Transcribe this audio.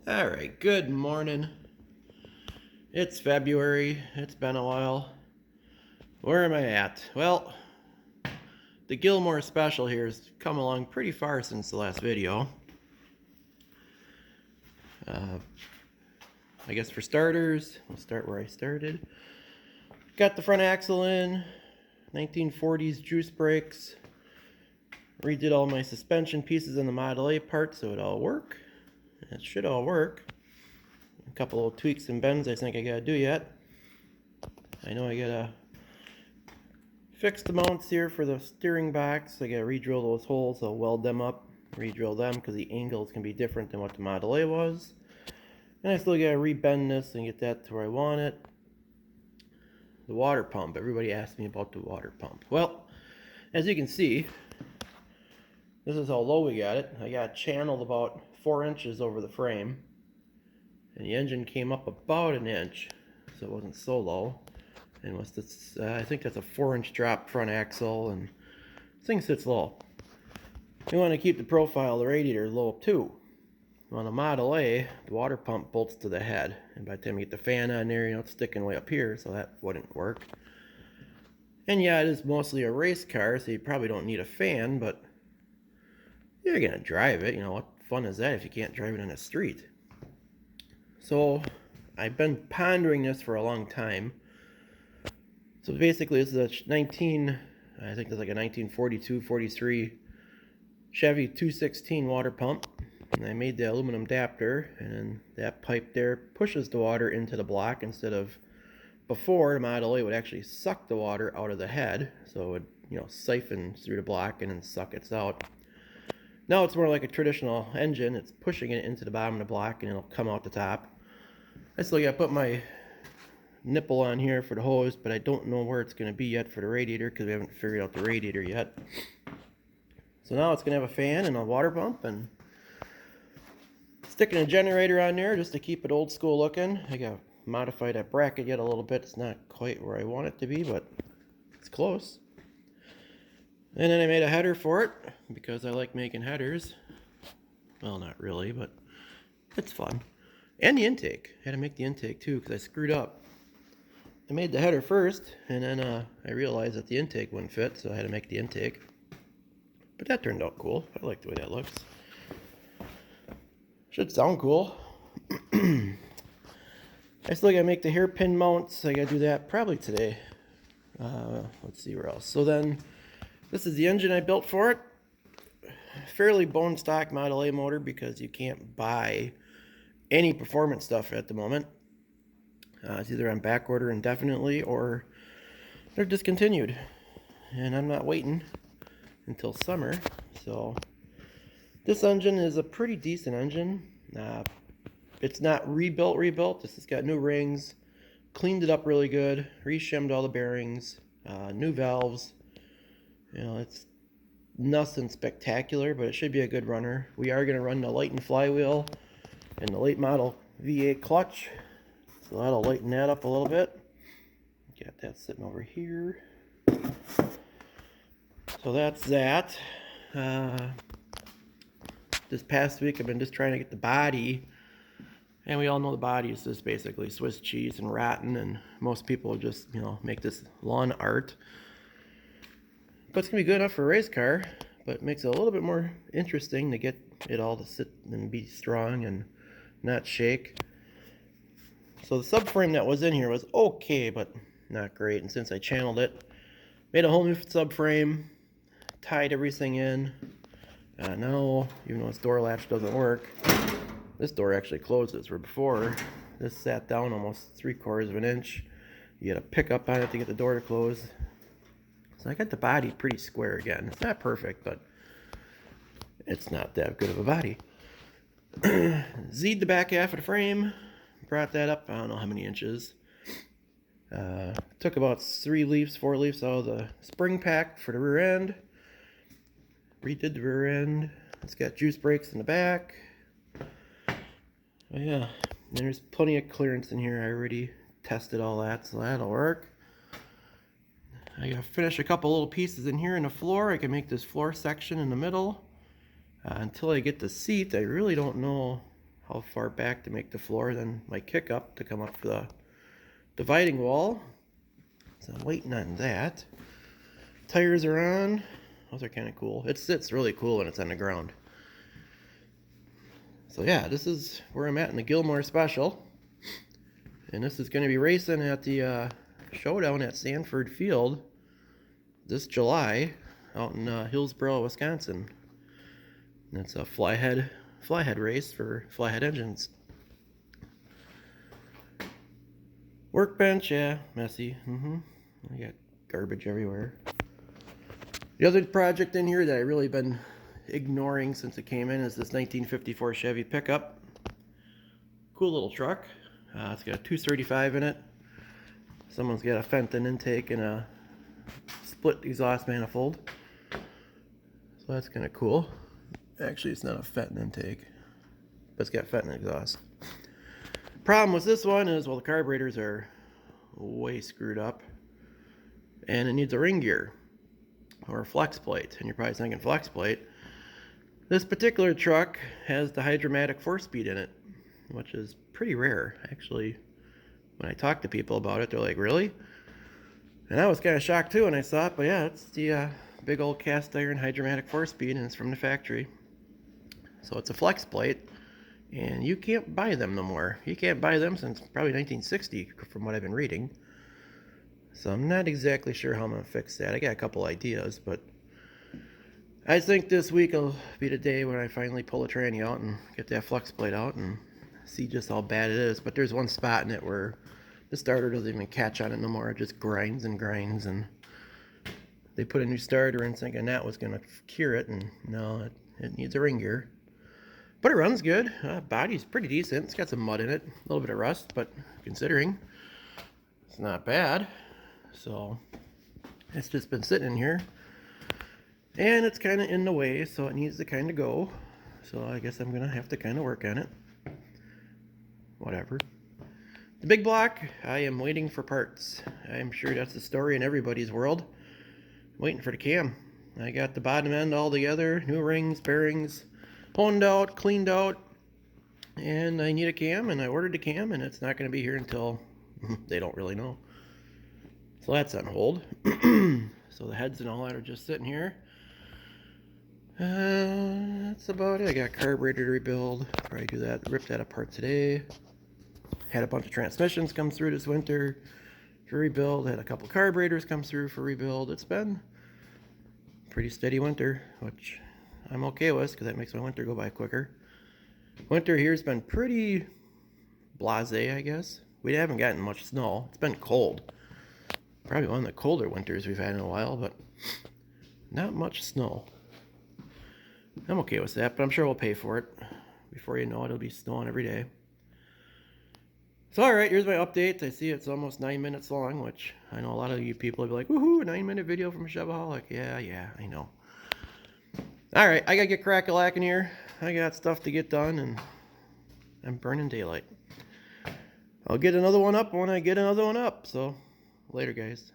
Alright, good morning. It's February. It's been a while. Where am I at? Well, the Gilmore special here has come along pretty far since the last video. I guess for starters, we'll start where I started. Got the front axle in, 1940s juice brakes. Redid all my suspension pieces in the Model A part so it all work. It should all work. A couple of tweaks and bends I think I gotta do yet. I know I gotta fix the mounts here for the steering box. I gotta re-drill those holes. I'll weld them up, re-drill them because the angles can be different than what the Model A was. And I still gotta re-bend this and get that to where I want it. The water pump. Everybody asked me about the water pump. Well, as you can see, this is how low we got it. I got it channeled about 4 inches over the frame. And the engine came up about an inch, so it wasn't so low. And with this, I think that's a 4-inch drop front axle, and this thing sits low. You want to keep the profile of the radiator low too. On a Model A, the water pump bolts to the head, and by the time you get the fan on there, it's sticking way up here, so that wouldn't work. And yeah, it is mostly a race car, so you probably don't need a fan, but you're gonna drive it. What fun is that if you can't drive it in a street? So I've been pondering this for a long time. So basically this is a I think it's like a 1942-43 Chevy 216 water pump. And I made the aluminum adapter, and that pipe there pushes the water into the block instead of before the Model A would actually suck the water out of the head. So it would, siphon through the block and then suck it out. Now it's more like a traditional engine. It's pushing it into the bottom of the block and it'll come out the top. I still got to put my nipple on here for the hose, but I don't know where it's going to be yet for the radiator because we haven't figured out the radiator yet. So now it's going to have a fan and a water pump, and sticking a generator on there just to keep it old school looking. I got to modify that bracket yet a little bit. It's not quite where I want it to be, but it's close. And then I made a header for it because I like making headers. Well, not really, but it's fun. And the intake. I had to make the intake too because I screwed up. I made the header first, and then I realized that the intake wouldn't fit, so I had to make the intake. But that turned out cool. I like the way that looks. Should sound cool. I still gotta make the hairpin mounts. I gotta do that probably today. Let's see where else. So then, this is the engine I built for it. Fairly bone stock Model A motor because you can't buy any performance stuff at the moment. It's either on back order indefinitely or they're discontinued. And I'm not waiting until summer. So this engine is a pretty decent engine. It's not rebuilt. This has got new rings, cleaned it up really good, re-shimmed all the bearings, new valves. It's nothing spectacular, but it should be a good runner. We are going to run the Lighten flywheel and the late model V8 clutch, so that'll lighten that up a little bit. Got that sitting over here. So that's that. This past week I've been just trying to get the body, and we all know the body is just basically Swiss cheese and rotten, and most people just make this lawn art. But it's gonna be good enough for a race car, but it makes it a little bit more interesting to get it all to sit and be strong and not shake. So the subframe that was in here was okay, but not great. And since I channeled it, made a whole new subframe, tied everything in. Now, even though this door latch doesn't work, this door actually closes. Where before, this sat down almost 3/4 of an inch. You had a pickup on it to get the door to close. So I got the body pretty square again. It's not perfect, but it's not that good of a body. Z'd the back half of the frame, brought that up, I don't know how many inches. Took about 4 leaves out of the spring pack for the rear end. Redid the rear end. It's got juice brakes in the back. Oh yeah, and there's plenty of clearance in here. I already tested all that, so that'll work. I gotta finish a couple little pieces in here in the floor. I can make this floor section in the middle. Until I get the seat, I really don't know how far back to make the floor, then my kick up to come up for the dividing wall. So I'm waiting on that. Tires are on. Those are kind of cool. It sits really cool when it's on the ground. So yeah, this is where I'm at in the Gilmore Special. And this is going to be racing at the showdown at Sanford Field this July out in Hillsboro, Wisconsin. And it's a flyhead race for flyhead engines. Workbench, yeah, messy. I got garbage everywhere. The other project in here that I've really been ignoring since it came in is this 1954 Chevy Pickup. Cool little truck. It's got a 235 in it. Someone's got a Fenton intake and a split exhaust manifold. So that's kind of cool. Actually, it's not a Fenton intake, but it's got Fenton exhaust. Problem with this one is, well, the carburetors are way screwed up, and it needs a ring gear or a flex plate. And you're probably thinking flex plate. This particular truck has the hydromatic 4-speed in it, which is pretty rare. Actually, when I talk to people about it, they're like, really? And I was kind of shocked too when I saw it, but yeah, it's the big old cast iron hydromatic 4-speed, and it's from the factory. So it's a flex plate, and you can't buy them no more. You can't buy them since probably 1960, from what I've been reading. So I'm not exactly sure how I'm going to fix that. I got a couple ideas, but I think this week will be the day when I finally pull the tranny out and get that flex plate out and see just how bad it is. But there's one spot in it where the starter doesn't even catch on it no more. It just grinds and grinds, and they put a new starter in thinking that was going to cure it, and no, it needs a ring gear. But it runs good. Body's pretty decent. It's got some mud in it, a little bit of rust, but considering, it's not bad. So it's just been sitting in here, and it's kind of in the way, so it needs to kind of go. So I guess I'm gonna have to kind of work on it. Whatever. The big block, I am waiting for parts. I'm sure that's the story in everybody's world. Waiting for the cam. I got the bottom end all together, new rings, bearings, honed out, cleaned out, and I need a cam, and I ordered the cam, and it's not going to be here until they don't really know. So that's on hold. So the heads and all that are just sitting here. That's about it. I got carburetor to rebuild. Probably do that, rip that apart today. Had a bunch of transmissions come through this winter for rebuild. Had a couple carburetors come through for rebuild. It's been a pretty steady winter, which I'm okay with because that makes my winter go by quicker. Winter here's been pretty blasé, I guess. We haven't gotten much snow. It's been cold. Probably one of the colder winters we've had in a while, but not much snow. I'm okay with that, but I'm sure we'll pay for it. Before you know it, it'll be snowing every day. So alright, here's my update. I see it's almost 9 minutes long, which I know a lot of you people will be like, woohoo, a 9-minute video from a Chevaholic. Yeah, I know. Alright, I gotta get crack-a-lacking here. I got stuff to get done, and I'm burning daylight. I'll get another one up when I get another one up, so later, guys.